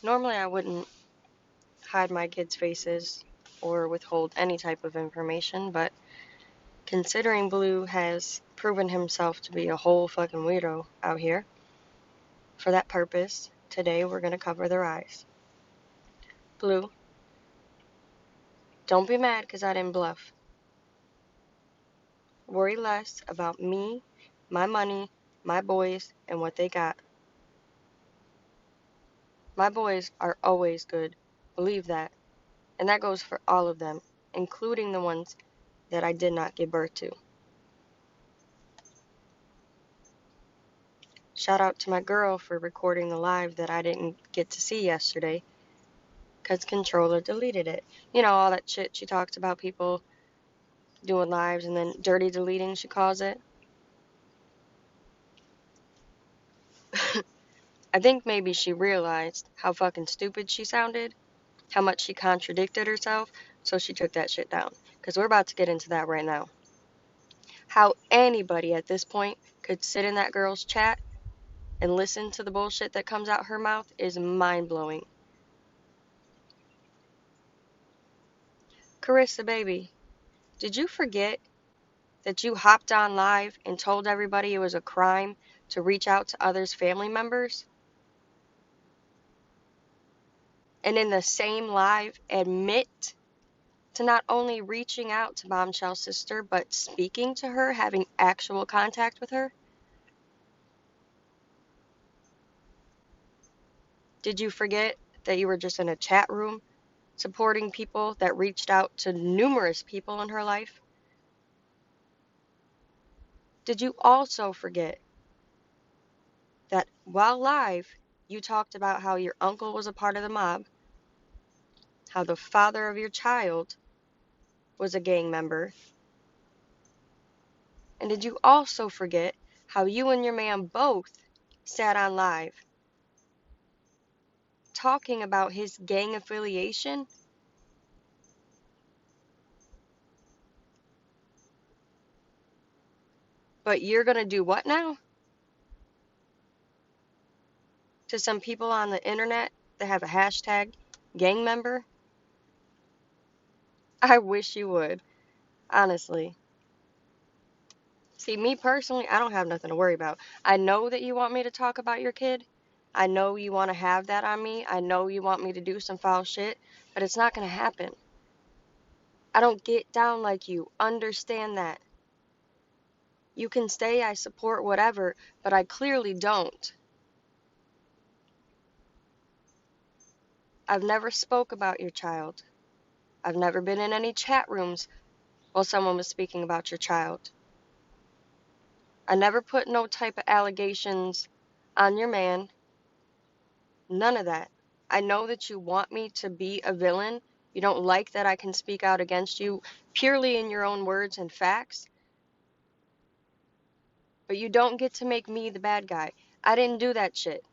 Normally I wouldn't hide my kids' faces or withhold any type of information, but considering Blue has proven himself to be a whole fucking weirdo out here, for that purpose, today we're gonna cover their eyes. Blue, don't be mad because I didn't bluff. Worry less about me, my money, my boys, and what they got. My boys are always good. Believe that. And that goes for all of them, including the ones that I did not give birth to. Shout out to my girl for recording the live that I didn't get to see yesterday because Controller deleted it. You know, all that shit she talks about people doing lives and then dirty deleting, she calls it. I think maybe she realized how fucking stupid she sounded, how much she contradicted herself, so she took that shit down. Because we're about to get into that right now. How anybody at this point could sit in that girl's chat and listen to the bullshit that comes out her mouth is mind-blowing. Carissa, baby, did you forget that you hopped on live and told everybody it was a crime to reach out to others' family members? And in the same live, admit to not only reaching out to Bombshell's sister, but speaking to her, having actual contact with her? Did you forget that you were just in a chat room supporting people that reached out to numerous people in her life? Did you also forget that while live, you talked about how your uncle was a part of the mob, how the father of your child was a gang member, and did you also forget how you and your man both sat on live talking about his gang affiliation? But you're gonna do what now? To some people on the internet that have a hashtag gang member? I wish you would, honestly. See, me personally, I don't have nothing to worry about. I know that you want me to talk about your kid. I know you want to have that on me. I know you want me to do some foul shit, but it's not gonna happen. I don't get down like you. Understand that. You can say I support whatever, but I clearly don't. I've never spoke about your child. I've never been in any chat rooms while someone was speaking about your child. I never put no type of allegations on your man. None of that. I know that you want me to be a villain. You don't like that I can speak out against you purely in your own words and facts, but you don't get to make me the bad guy. I didn't do that shit.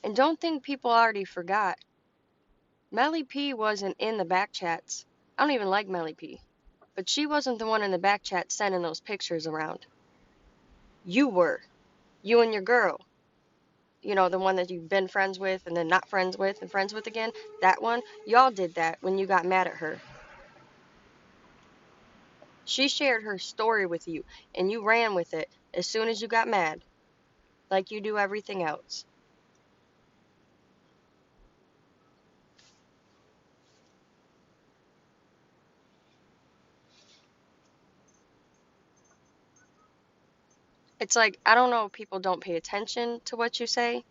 And don't think people already forgot. Melly P wasn't in the back chats. I don't even like Melly P. But she wasn't the one in the back chat sending those pictures around. You were. You and your girl. You know, the one that you've been friends with and then not friends with and friends with again. That one. Y'all did that when you got mad at her. She shared her story with you and you ran with it as soon as you got mad. Like you do everything else. It's like, I don't know if people don't pay attention to what you say.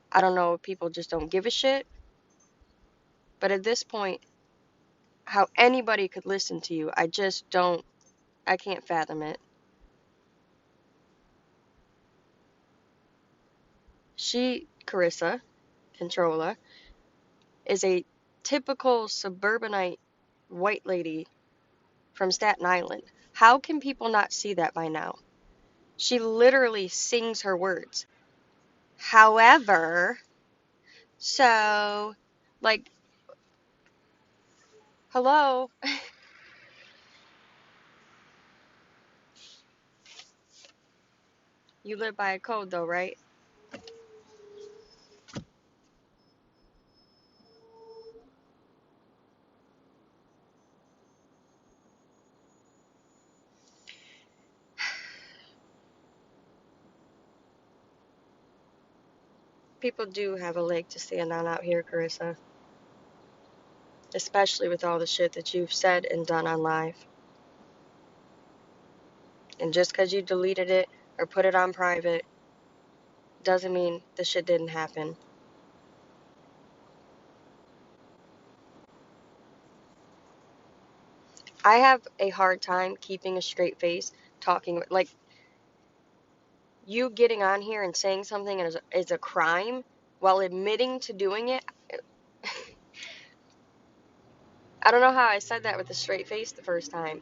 I don't know if people just don't give a shit. But at this point, how anybody could listen to you, I just don't, I can't fathom it. She, Carissa, Controller, is a typical suburbanite white lady from Staten Island. How can people not see that by now? She literally sings her words. However, so, like, hello? You live by a code though, right? People do have a leg to stand on out here, Carissa. Especially with all the shit that you've said and done on live. And just because you deleted it or put it on private doesn't mean the shit didn't happen. I have a hard time keeping a straight face talking, like, you getting on here and saying something is a crime while admitting to doing it. I don't know how I said that with a straight face the first time.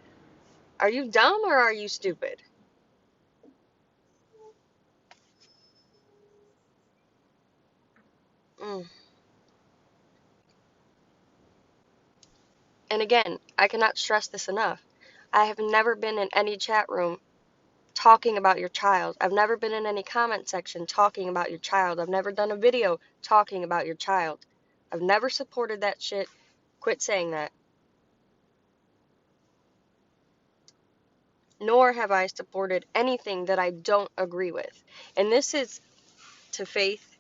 Are you dumb or are you stupid? Mm. And again, I cannot stress this enough. I have never been in any chat room talking about your child. I've never been in any comment section talking about your child. I've never done a video talking about your child. I've never supported that shit. Quit saying that. Nor have I supported anything that I don't agree with. And this is to Faith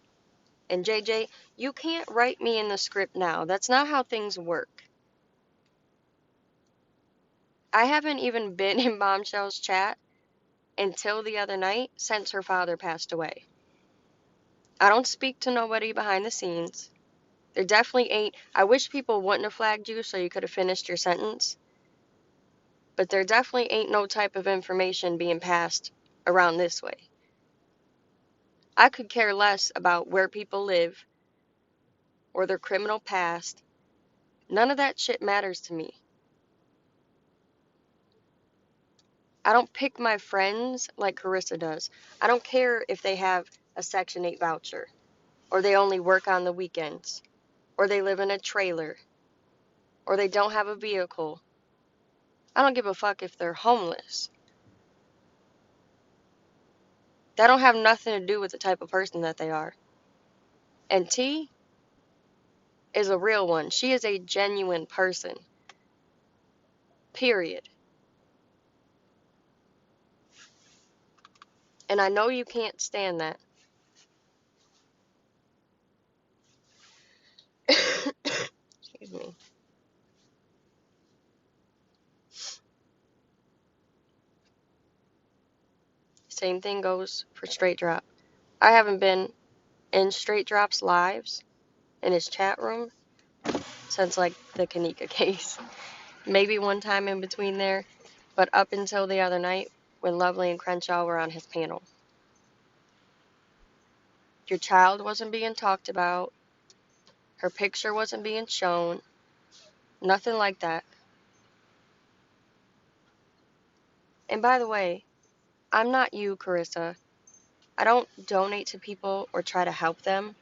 and JJ. You can't write me in the script now. That's not how things work. I haven't even been in Bombshell's chat until the other night since her father passed away. I don't speak to nobody behind the scenes. There definitely ain't. I wish people wouldn't have flagged you so you could have finished your sentence. But there definitely ain't no type of information being passed around this way. I could care less about where people live or their criminal past. None of that shit matters to me. I don't pick my friends like Carissa does. I don't care if they have a Section 8 voucher, or they only work on the weekends, or they live in a trailer, or they don't have a vehicle. I don't give a fuck if they're homeless. That don't have nothing to do with the type of person that they are. And T is a real one. She is a genuine person. Period. And I know you can't stand that. Excuse me. Same thing goes for Straight Drop. I haven't been in Straight Drop's lives in his chat room since like the Kanika case. Maybe one time in between there, but up until the other night when Lovely and Crenshaw were on his panel. Your child wasn't being talked about. Her picture wasn't being shown. Nothing like that. And by the way, I'm not you, Carissa. I don't donate to people or try to help them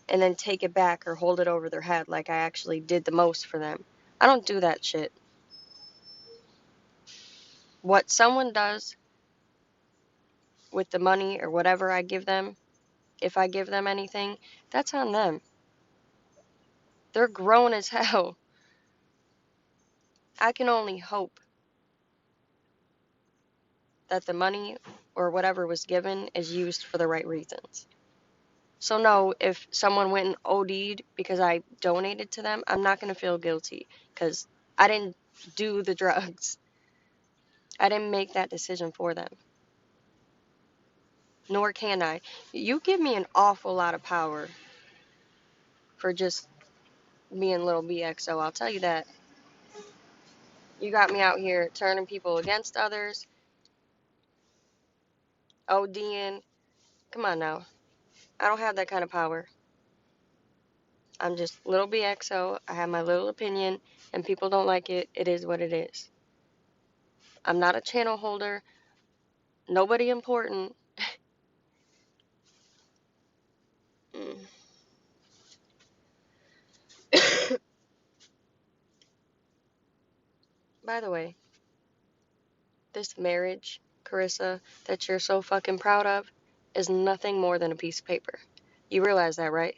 and then take it back or hold it over their head like I actually did the most for them. I don't do that shit. What someone does with the money or whatever I give them, if I give them anything, that's on them. They're grown as hell. I can only hope that the money or whatever was given is used for the right reasons. So no, if someone went and OD'd because I donated to them, I'm not going to feel guilty because I didn't do the drugs. I didn't make that decision for them. Nor can I. You give me an awful lot of power for just being little BXO, I'll tell you that. You got me out here turning people against others, ODing. Come on now. I don't have that kind of power. I'm just little BXO. I have my little opinion, and people don't like it. It is what it is. I'm not a channel holder. Nobody important. Mm. By the way, this marriage, Carissa, that you're so fucking proud of, is nothing more than a piece of paper. You realize that, right?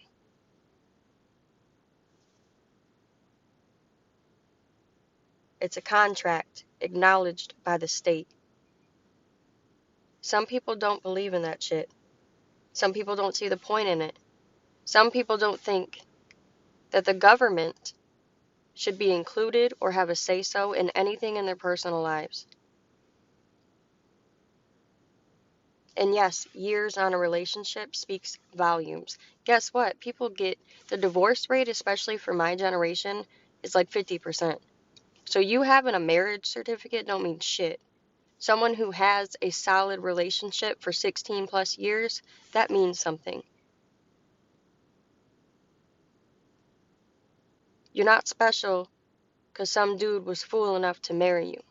It's a contract acknowledged by the state. Some people don't believe in that shit. Some people don't see the point in it. Some people don't think that the government should be included or have a say-so in anything in their personal lives. And yes, years on a relationship speaks volumes. Guess what? People get the divorce rate, especially for my generation, is like 50%. So you having a marriage certificate don't mean shit. Someone who has a solid relationship for 16 plus years, that means something. You're not special because some dude was fool enough to marry you.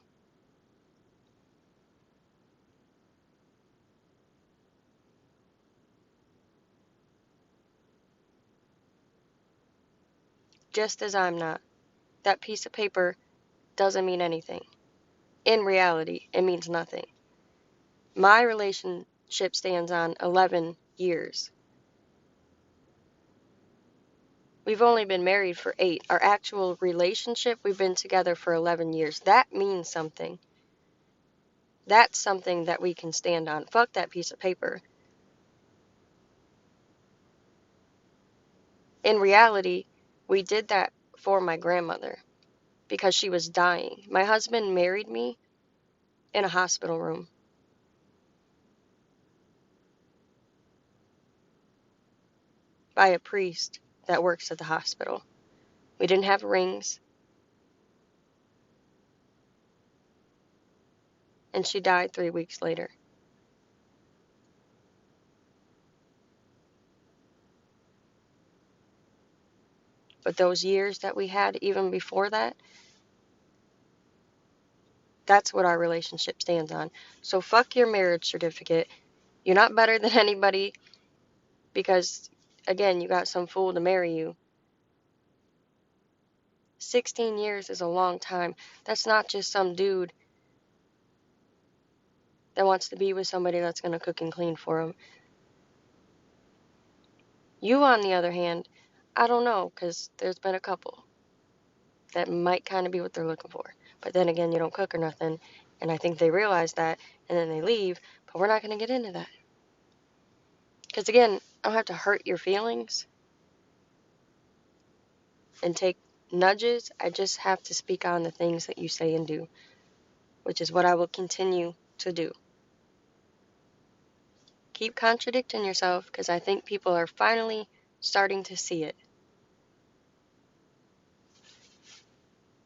Just as I'm not. That piece of paper doesn't mean anything. In reality, it means nothing. My relationship stands on 11 years. We've only been married for 8. Our actual relationship, we've been together for 11 years. That means something. That's something that we can stand on. Fuck that piece of paper. In reality, we did that for my grandmother because she was dying. My husband married me in a hospital room by a priest that works at the hospital. We didn't have rings, and she died 3 weeks later. But those years that we had, even before that, that's what our relationship stands on. So fuck your marriage certificate. You're not better than anybody because, again, you got some fool to marry you. 16 years is a long time. That's not just some dude that wants to be with somebody that's going to cook and clean for him. You, on the other hand, I don't know, because there's been a couple that might kind of be what they're looking for. But then again, you don't cook or nothing, and I think they realize that, and then they leave, but we're not going to get into that. Because again, I don't have to hurt your feelings and take nudges. I just have to speak on the things that you say and do, which is what I will continue to do. Keep contradicting yourself, because I think people are finally starting to see it.